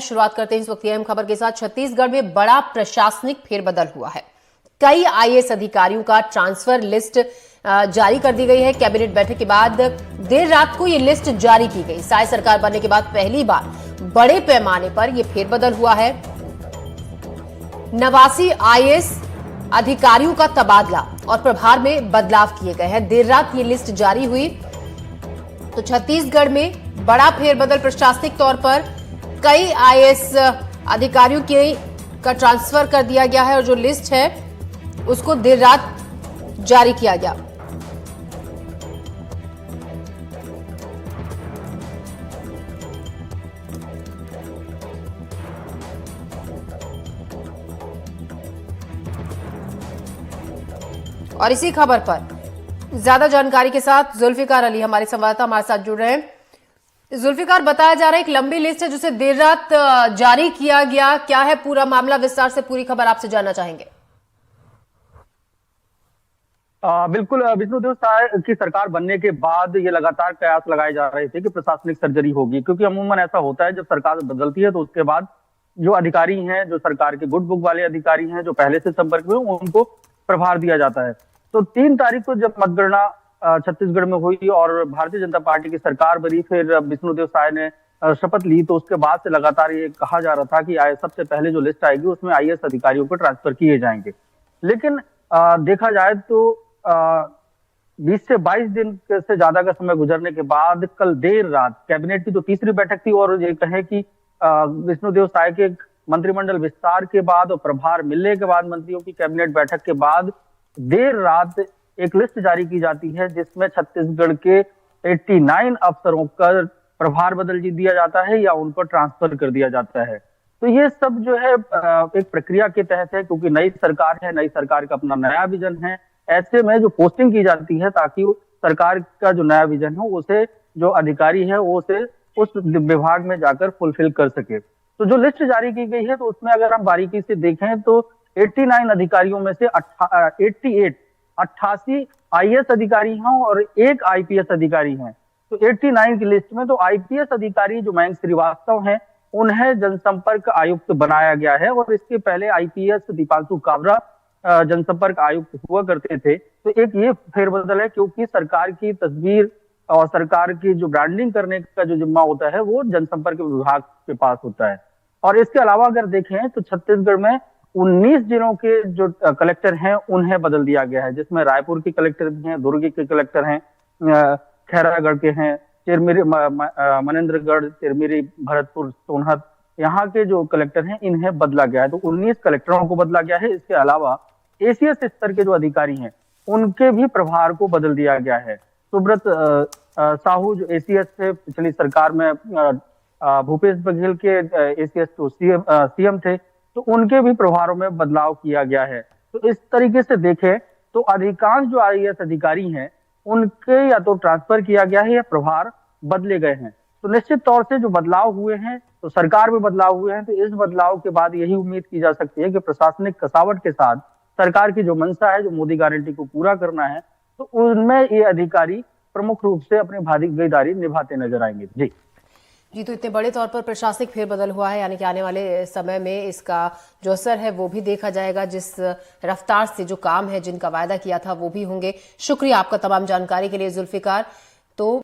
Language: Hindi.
शुरुआत करते हैं इस वक्त की अहम खबर के साथ। छत्तीसगढ़ में बड़ा प्रशासनिक फेरबदल हुआ है। कई आईएएस अधिकारियों का ट्रांसफर लिस्ट जारी कर दी गई है। कैबिनेट बैठक के बाद देर रात को यह लिस्ट जारी की गई। साय सरकार बनने के बाद पहली बार बड़े पैमाने पर यह फेरबदल हुआ है। 89 आईएएस अधिकारियों का तबादला और प्रभार में बदलाव किए गए हैं। देर रात ये लिस्ट जारी हुई तो छत्तीसगढ़ में बड़ा फेरबदल प्रशासनिक तौर पर कई आईएएस अधिकारियों का ट्रांसफर कर दिया गया है और जो लिस्ट है उसको देर रात जारी किया गया। और इसी खबर पर ज्यादा जानकारी के साथ जुल्फिकार अली हमारे संवाददाता हमारे साथ जुड़ रहे हैं। जुल्फिकार, बताया जा रहा है एक लंबी लिस्ट है जिसे देर रात जारी किया गया। क्या है पूरा मामला? विस्तार से पूरी खबर आपसे जानना चाहेंगे। बिल्कुल, विष्णुदेव साय की सरकार बनने के बाद ये लगातार कयास लगाए जा रहे थे कि प्रशासनिक सर्जरी होगी, क्योंकि अमूमन ऐसा होता है जब सरकार बदलती है तो उसके बाद जो अधिकारी हैं, जो सरकार के गुड बुक वाले अधिकारी हैं, जो पहले से संपर्क में उनको प्रभार दिया जाता है। तो 3 तारीख को जब मतगणना छत्तीसगढ़ में हुई और भारतीय जनता पार्टी की सरकार बनी, फिर विष्णुदेव साय ने शपथ ली, तो उसके बाद से लगातार ये कहा जा रहा था कि सबसे पहले जो लिस्ट आएगी उसमें आईएएस अधिकारियों को ट्रांसफर किए जाएंगे। लेकिन देखा जाए तो 20 से 22 दिन से ज्यादा का समय गुजरने के बाद कल देर रात कैबिनेट की जो तीसरी बैठक थी और ये कहे कि विष्णुदेव साय के मंत्रिमंडल विस्तार के बाद और प्रभार मिलने के बाद मंत्रियों की कैबिनेट बैठक के बाद देर रात एक लिस्ट जारी की जाती है जिसमें छत्तीसगढ़ के 89 अफसरों का प्रभार बदल दिया जाता है या उनको ट्रांसफर कर दिया जाता है। तो ये सब जो है एक प्रक्रिया के तहत है, क्योंकि नई सरकार है, नई सरकार का अपना नया विजन है। ऐसे में जो पोस्टिंग की जाती है ताकि सरकार का जो नया विजन है उसे जो अधिकारी है वो उसे उस विभाग में जाकर फुलफिल कर सके। तो जो लिस्ट जारी की गई है तो उसमें अगर हम बारीकी से देखें तो 89 अधिकारियों में से 88 आईएएस अधिकारी हैं और 1 आईपीएस अधिकारी हैं। तो 89 की लिस्ट में तो आईपीएस अधिकारी जो मयंक श्रीवास्तव हैं उन्हें जनसंपर्क आयुक्त बनाया गया है और इसके पहले आईपीएस दीपांशु काबरा जनसंपर्क आयुक्त हुआ करते थे। तो एक ये फेरबदल है क्योंकि सरकार की तस्वीर और सरकार की जो ब्रांडिंग करने का जो जिम्मा होता है वो जनसंपर्क विभाग के पास होता है। और इसके अलावा अगर देखें तो छत्तीसगढ़ में 19 जिलों के जो कलेक्टर हैं उन्हें बदल दिया गया है, जिसमें रायपुर के कलेक्टर भी हैं, दुर्ग के कलेक्टर हैं, खैरागढ़ के हैं, चिरमिरी, मनेन्द्रगढ़, चिरमिरी, भरतपुर, सोनहत, यहाँ के जो कलेक्टर हैं इन्हें बदला गया है। तो 19 कलेक्टरों को बदला गया है। इसके अलावा एसीएस स्तर के जो अधिकारी हैं उनके भी प्रभार को बदल दिया गया है। सुब्रत साहू जो एसीएस थे पिछली सरकार में, भूपेश बघेल के एसीएस तो सीएम थे, तो उनके भी प्रभारों में बदलाव किया गया है। तो इस तरीके से देखें तो अधिकांश जो आईएएस अधिकारी हैं उनके या तो ट्रांसफर किया गया है या प्रभार बदले गए हैं। तो निश्चित तौर से जो बदलाव हुए हैं तो सरकार में बदलाव हुए हैं, तो इस बदलाव के बाद यही उम्मीद की जा सकती है कि प्रशासनिक कसावट के साथ सरकार की जो मंशा है, जो मोदी गारंटी को पूरा करना है, तो उनमें ये अधिकारी प्रमुख रूप से अपनी भागीदारी निभाते नजर आएंगे। जी, तो इतने बड़े तौर पर प्रशासनिक फेरबदल हुआ है, यानी कि आने वाले समय में इसका जो असर है वो भी देखा जाएगा। जिस रफ्तार से जो काम है, जिनका वायदा किया था वो भी होंगे। शुक्रिया आपका तमाम जानकारी के लिए जुल्फिकार। तो